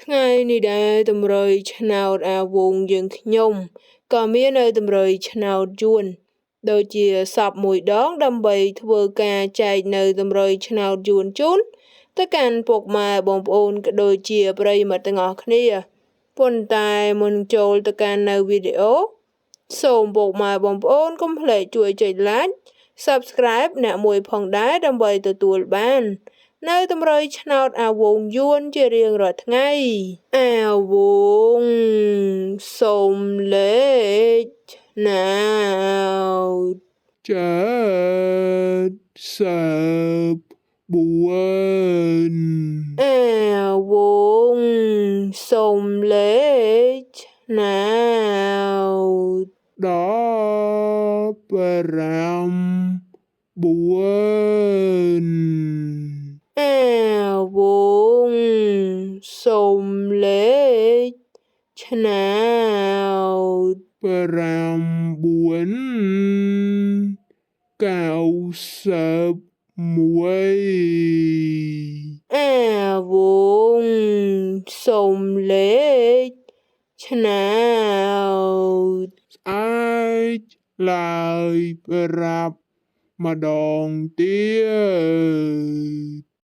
ថ្ងៃនេះដែរតម្រុយឆ្នោតអាវងយើងខ្ញុំក៏មាននៅតម្រុយឆ្នោតយួនដូចជាសពមួយដងដើម្បីធ្វើការចែកនៅតម្រុយឆ្នោតយួនជូនទៅកាន់ពុកម៉ែបងប្អូនក៏ដូចជាប្រិយមិត្តទាំងអស់គ្នាប៉ុន្តែមុនចូលទៅកាន់នៅវីដេអូសូមពុកម៉ែបងប្អូនកុំភ្លេចជួយចុច like subscribe អ្នកមួយផងដែរដើម្បីទទួលបាននៅតម្រុយឆ្នោតអាវងយួនជារៀងរាល់ថ្ងៃអាវងសូមលេខឆ្នោត74អាវងសូមលេខឆ្នោត15អាវងសូមលេខឆ្នោត991អាវងសូមលេខឆ្នោតអាចឡើយប្រាប់ម្ដងទៀត